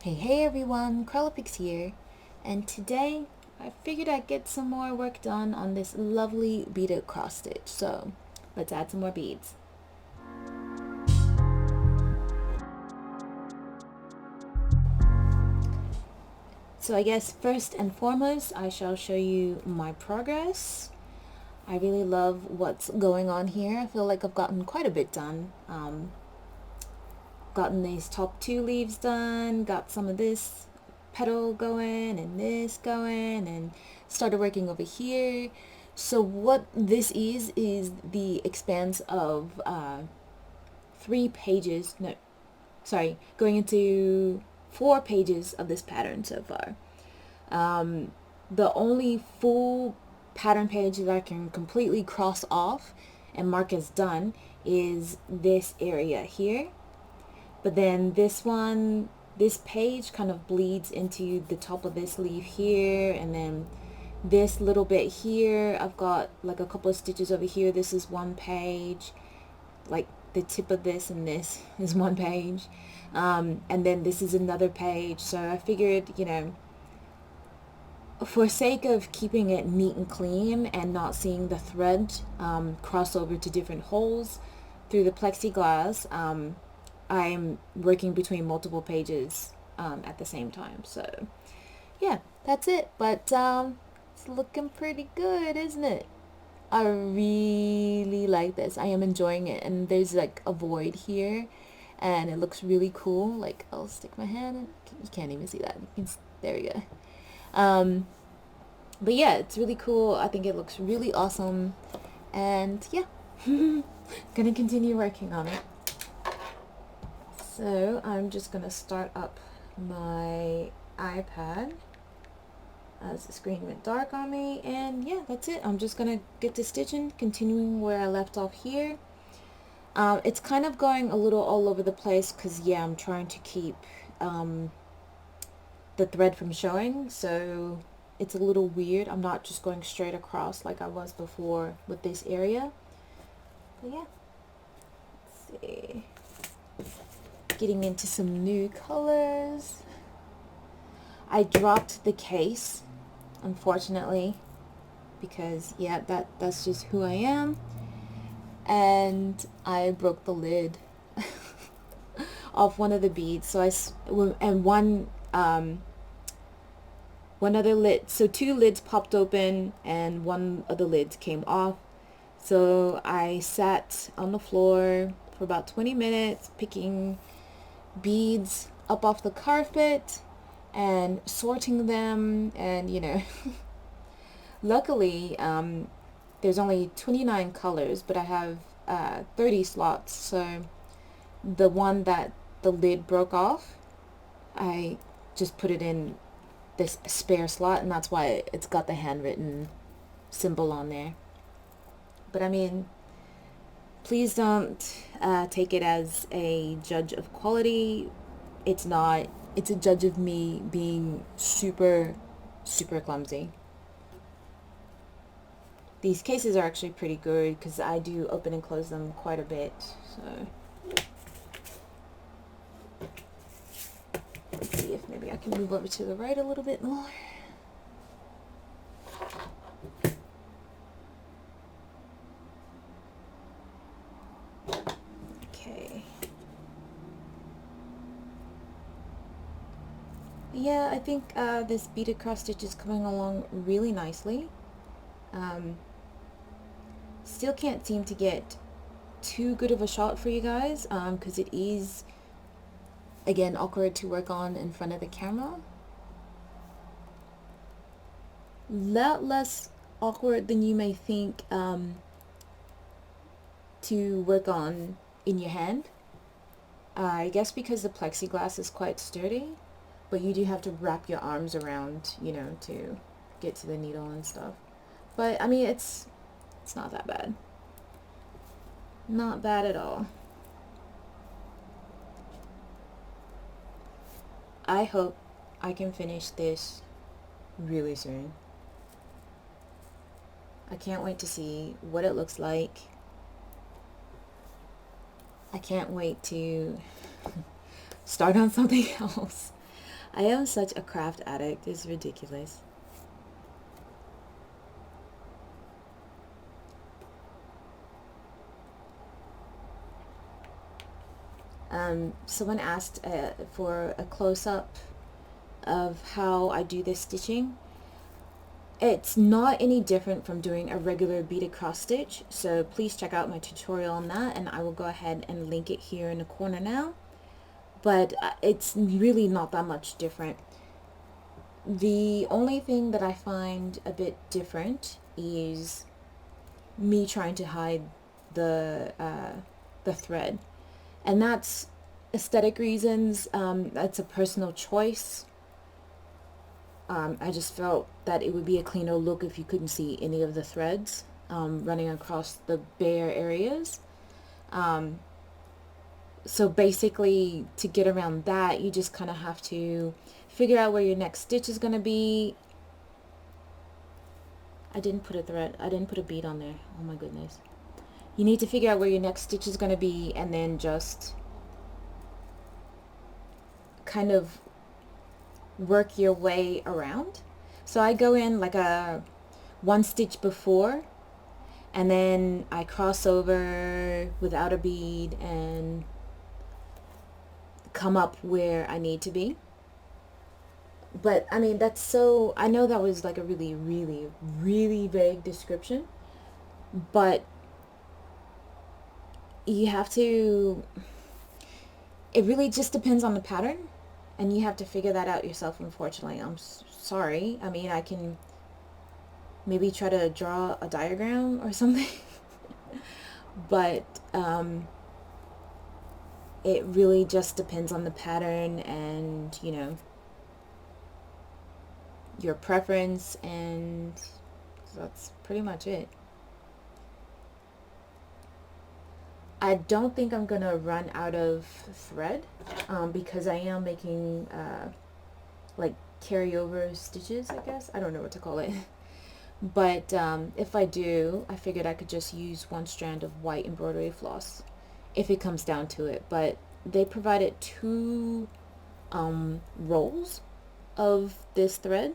Hey everyone, Krellipix here, and today I figured I'd get some more work done on this lovely beaded cross stitch, so let's add some more beads. So I guess first and foremost I shall show you my progress. I really love what's going on here. I feel like I've gotten quite a bit done. Gotten these top two leaves done, got some of this petal going and this going, and started working over here. So what this is the expanse of 3 pages, no, sorry, going into 4 pages of this pattern so far. The only full pattern page that I can completely cross off and mark as done is this area here. But then this page kind of bleeds into the top of this leaf here, and then this little bit here, I've got like a couple of stitches over here. This is one page, like the tip of this and this is one page. And then this is another page. So I figured, for sake of keeping it neat and clean and not seeing the thread cross over to different holes through the plexiglass, I'm working between multiple pages at the same time. So yeah, that's it. But it's looking pretty good, isn't it? I really like this. I am enjoying it. And there's like a void here and it looks really cool. Like, I'll stick my hand in. You can't even see that. There we go. But yeah, it's really cool. I think it looks really awesome. And yeah, gonna continue working on it. So I'm just gonna start up my iPad as the screen went dark on me, and yeah, that's it. I'm just gonna get to stitching, continuing where I left off here. It's kind of going a little all over the place because yeah, I'm trying to keep the thread from showing, so it's a little weird. I'm not just going straight across like I was before with this area. But yeah, let's see. Getting into some new colors. I dropped the case, unfortunately, because yeah, that's just who I am, and I broke the lid off one of the beads. So one other lid, so 2 lids popped open and one of the lids came off. So I sat on the floor for about 20 minutes picking beads up off the carpet and sorting them, and luckily there's only 29 colors, but I have 30 slots. So the one that the lid broke off, I just put it in this spare slot, and that's why it's got the handwritten symbol on there. But I mean, please don't take it as a judge of quality. It's not. It's a judge of me being super, super clumsy. These cases are actually pretty good because I do open and close them quite a bit. So let's see if maybe I can move over to the right a little bit more. Yeah, I think this beaded cross stitch is coming along really nicely. Still can't seem to get too good of a shot for you guys because it is, again, awkward to work on in front of the camera. Lot less awkward than you may think to work on in your hand. I guess because the plexiglass is quite sturdy. But you do have to wrap your arms around, to get to the needle and stuff. But I mean, it's not that bad. Not bad at all. I hope I can finish this really soon. I can't wait to see what it looks like. I can't wait to start on something else. I am such a craft addict. It's ridiculous. Someone asked for a close-up of how I do this stitching. It's not any different from doing a regular beaded cross stitch, so please check out my tutorial on that, and I will go ahead and link it here in the corner now. But it's really not that much different. The only thing that I find a bit different is me trying to hide the thread, and that's aesthetic reasons. That's a personal choice. I just felt that it would be a cleaner look if you couldn't see any of the threads running across the bare areas. So basically, to get around that, you just kind of have to figure out where your next stitch is going to be. I didn't put a bead on there. Oh my goodness. You need to figure out where your next stitch is going to be, and then just kind of work your way around. So I go in like a one stitch before, and then I cross over without a bead and come up where I need to be. But I mean, that's so, I know that was like a really, really, really vague description, but you have to, it really just depends on the pattern, and you have to figure that out yourself, unfortunately. I'm sorry. I mean, I can maybe try to draw a diagram or something, but it really just depends on the pattern and, you know, your preference, and that's pretty much it. I don't think I'm gonna run out of thread because I am making like carryover stitches, I guess. I don't know what to call it. But if I do, I figured I could just use one strand of white embroidery floss if it comes down to it. But they provided 2 rolls of this thread,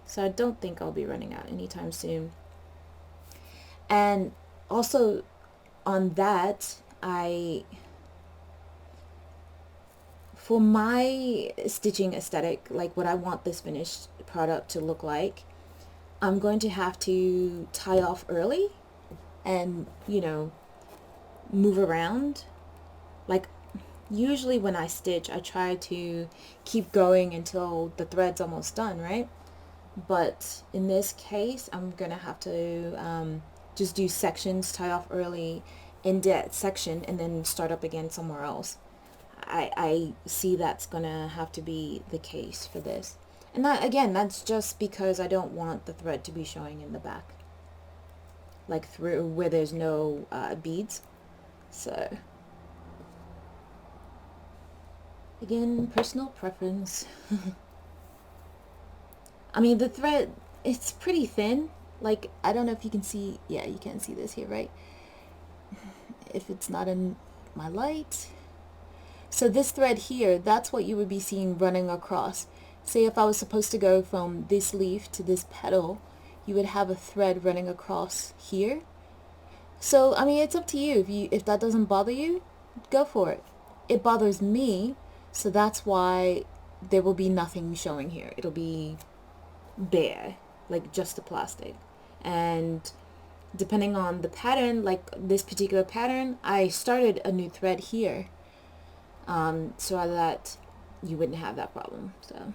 so I don't think I'll be running out anytime soon. And also on that, for my stitching aesthetic, like what I want this finished product to look like, I'm going to have to tie off early and, you know, move around. Like, usually when I stitch, I try to keep going until the thread's almost done, right? But in this case, I'm gonna have to just do sections, tie off early, end that section, and then start up again somewhere else. I see that's gonna have to be the case for this. And that, again, that's just because I don't want the thread to be showing in the back, like through where there's no beads. So again, personal preference. I mean, the thread, it's pretty thin. Like, I don't know if you can see. Yeah, you can see this here, right? If it's not in my light. So this thread here, that's what you would be seeing running across. Say if I was supposed to go from this leaf to this petal, you would have a thread running across here. So, I mean, it's up to you. If that doesn't bother you, go for it. It bothers me, so that's why there will be nothing showing here. It'll be bare, like just the plastic. And depending on the pattern, like this particular pattern, I started a new thread here, so that you wouldn't have that problem. So,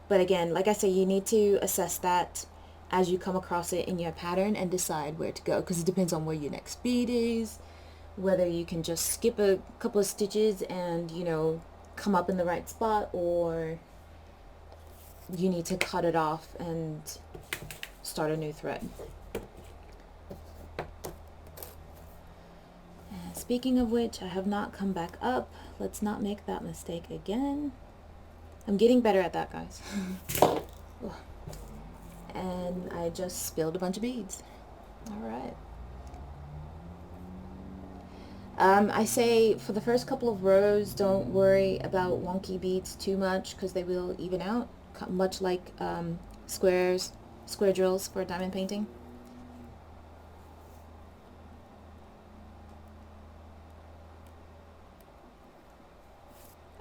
but again, like I say, you need to assess that as you come across it in your pattern and decide where to go, because it depends on where your next bead is, whether you can just skip a couple of stitches and, you know, come up in the right spot, or you need to cut it off and start a new thread. And speaking of which, I have not come back up. Let's not make that mistake again. I'm getting better at that, guys. And I just spilled a bunch of beads. All right. I say for the first couple of rows, don't worry about wonky beads too much because they will even out, much like square drills for diamond painting.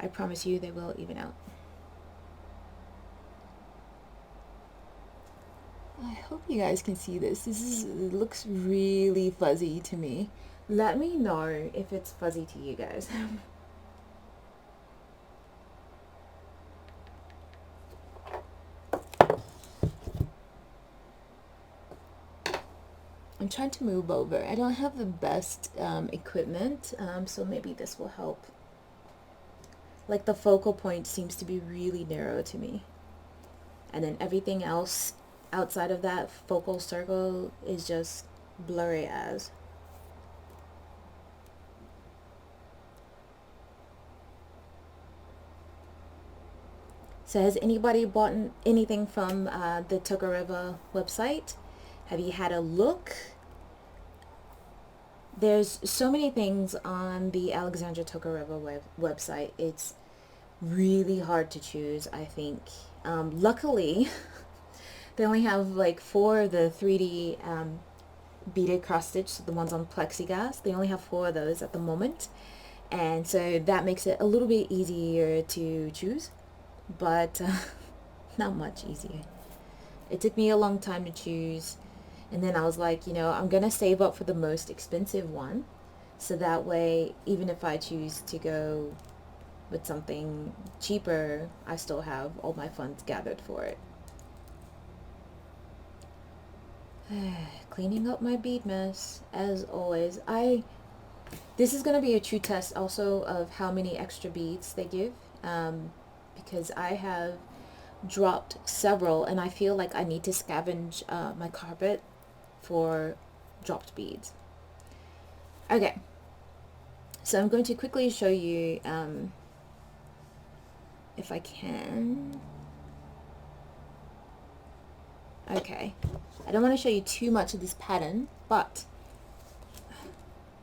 I promise you they will even out. I hope you guys can see this. It looks really fuzzy to me. Let me know if it's fuzzy to you guys. I'm trying to move over. I don't have the best equipment, so maybe this will help. Like the focal point seems to be really narrow to me. And then everything else outside of that focal circle is just blurry as. So has anybody bought anything from the Tokariva website? Have you had a look? There's so many things on the Alexandra Tokariva website. It's really hard to choose, I think. Luckily, they only have like 4 of the 3D beaded cross stitch, the ones on plexiglass. They only have 4 of those at the moment. And so that makes it a little bit easier to choose, but not much easier. It took me a long time to choose. And then I was like, you know, I'm going to save up for the most expensive one. So that way, even if I choose to go with something cheaper, I still have all my funds gathered for it. Cleaning up my bead mess, as always. This is going to be a true test also of how many extra beads they give. Because I have dropped several, and I feel like I need to scavenge my carpet for dropped beads. Okay, so I'm going to quickly show you if I can. Okay, I don't want to show you too much of this pattern, but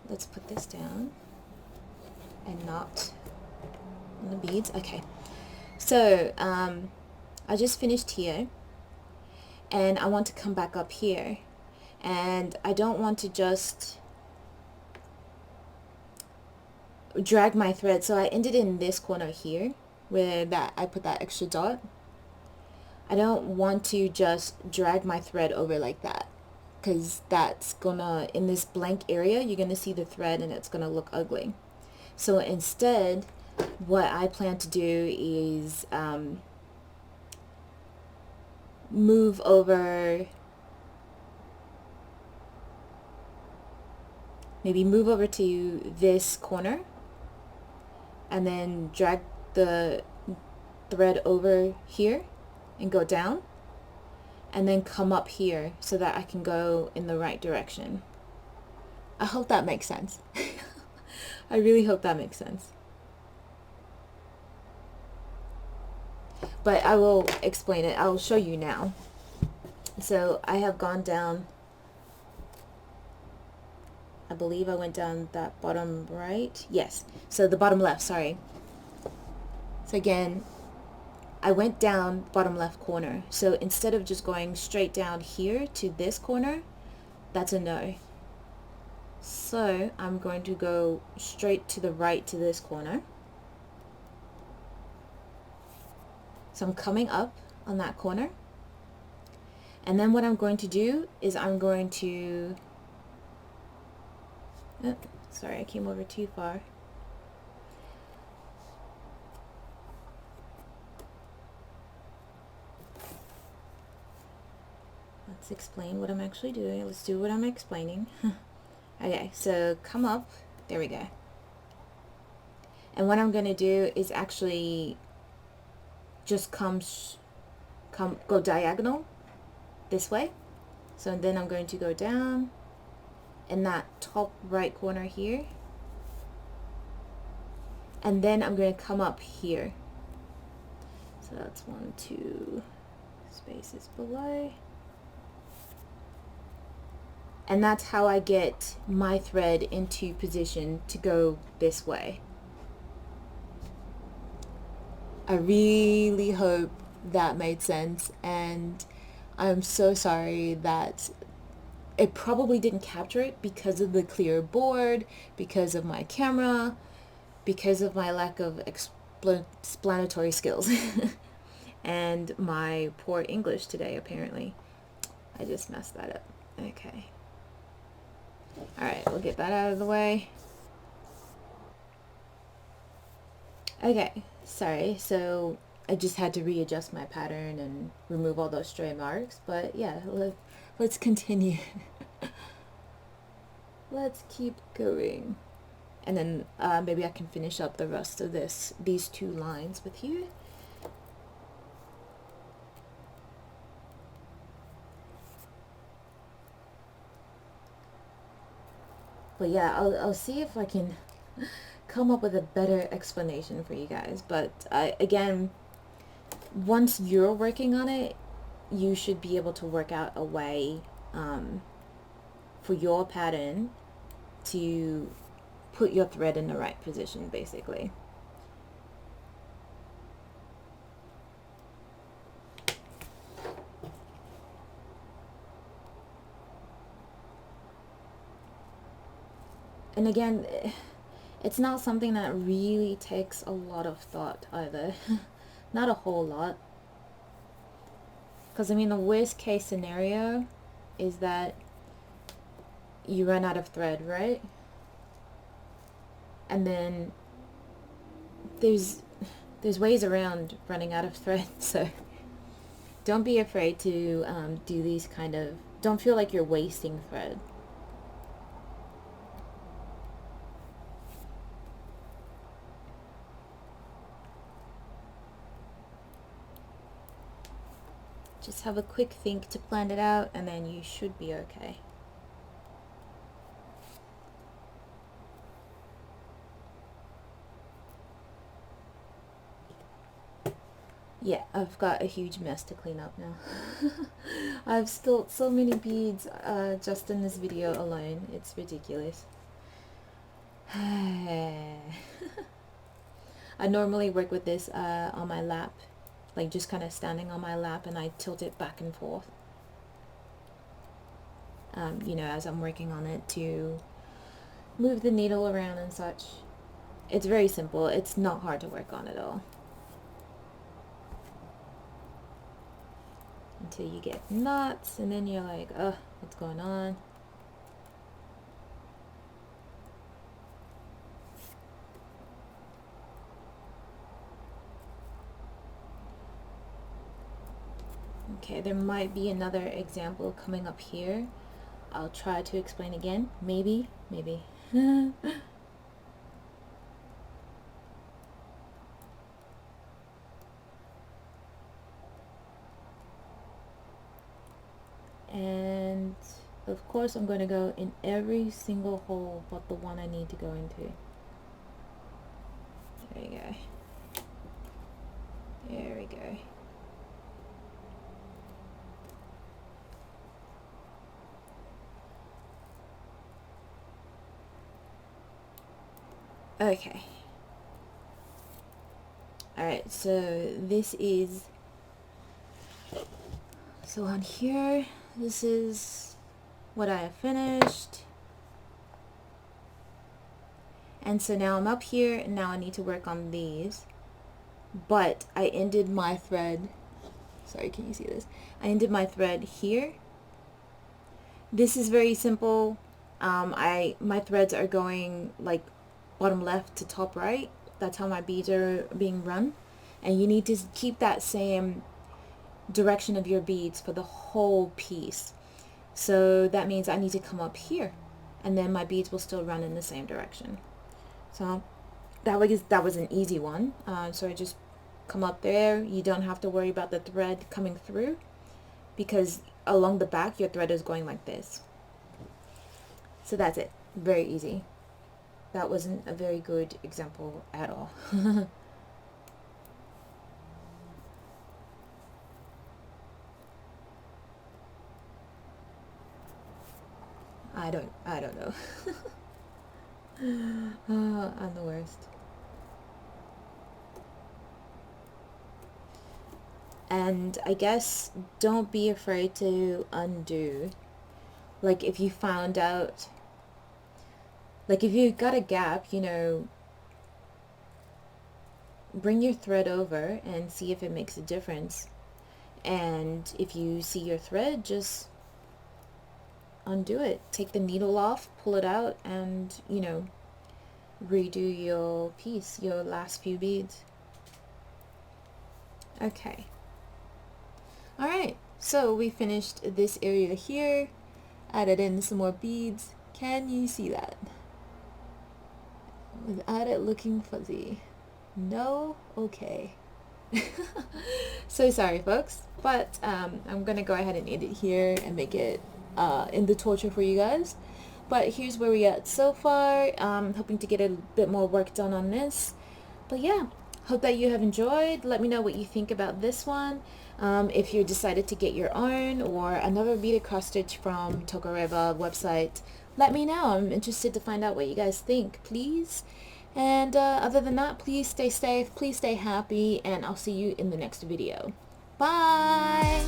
let's put this down and not on the beads. Okay, so I just finished here, and I want to come back up here, and I don't want to just drag my thread, so I ended in this corner here where I put that extra dot. I don't want to just drag my thread over like that, because that's gonna, in this blank area, you're gonna see the thread and it's gonna look ugly. So instead, what I plan to do is move over, maybe move over to this corner and then drag the thread over here and go down, and then come up here so that I can go in the right direction. I hope that makes sense. I really hope that makes sense. But I will explain it. I'll show you now. So I have gone down, I believe I went down that bottom right. Yes. So the bottom left, sorry. So again, I went down bottom left corner. So instead of just going straight down here to this corner, that's a no. So I'm going to go straight to the right to this corner. So I'm coming up on that corner. And then what I'm going to do is I'm going to, oh, sorry, I came over too far. Let's explain what I'm actually doing. Let's do what I'm explaining. Okay, so come up. There we go. And what I'm going to do is actually just go diagonal this way. So then I'm going to go down in that top right corner here. And then I'm going to come up here. So that's 1, 2 spaces below. And that's how I get my thread into position to go this way. I really hope that made sense, and I'm so sorry that it probably didn't capture it because of the clear board, because of my camera, because of my lack of explanatory skills, and my poor English today, apparently. I just messed that up. Okay. Alright, we'll get that out of the way. Okay, sorry. So I just had to readjust my pattern and remove all those stray marks. But yeah, let's continue. Let's keep going. And then maybe I can finish up the rest of these two lines with you. But yeah, I'll see if I can come up with a better explanation for you guys. But again, once you're working on it, you should be able to work out a way for your pattern to put your thread in the right position, basically. And again, it's not something that really takes a lot of thought either. Not a whole lot. Because I mean, the worst case scenario is that you run out of thread, right? And then there's ways around running out of thread, so don't be afraid to do these kind of, don't feel like you're wasting thread. Just have a quick think to plan it out, and then you should be okay. Yeah, I've got a huge mess to clean up now. I've spilled so many beads just in this video alone. It's ridiculous. I normally work with this on my lap, like just kind of standing on my lap, and I tilt it back and forth. You know, as I'm working on it to move the needle around and such. It's very simple. It's not hard to work on at all. Until you get knots, and then you're like, oh, what's going on? Okay, there might be another example coming up here. I'll try to explain again. Maybe. And of course I'm going to go in every single hole but the one I need to go into. There you go. There we go. Okay. Alright, so this is, so on here, this is what I have finished. And so now I'm up here, and now I need to work on these. But I ended my thread, sorry, can you see this? I ended my thread here. This is very simple. My threads are going like bottom left to top right. That's how my beads are being run. And you need to keep that same direction of your beads for the whole piece. So that means I need to come up here, and then my beads will still run in the same direction. So that was an easy one. So I just come up there. You don't have to worry about the thread coming through, because along the back your thread is going like this. So that's it. Very easy. That wasn't a very good example at all. I don't know. I'm the worst. And I guess don't be afraid to undo. Like if you found out, like if you got a gap, you know, bring your thread over and see if it makes a difference. And if you see your thread, just undo it. Take the needle off, pull it out, and, you know, redo your piece, your last few beads. Okay. Alright, so we finished this area here, added in some more beads. Can you see that? Without it looking fuzzy. No? Okay. So sorry folks, but I'm gonna go ahead and edit here and make it in the torture for you guys. But here's where we at so far. Hoping to get a bit more work done on this. But yeah, hope that you have enjoyed. Let me know what you think about this one. If you decided to get your own or another beaded cross stitch from Tokareva website, let me know. I'm interested to find out what you guys think, please. And other than that, please stay safe, please stay happy, and I'll see you in the next video. Bye!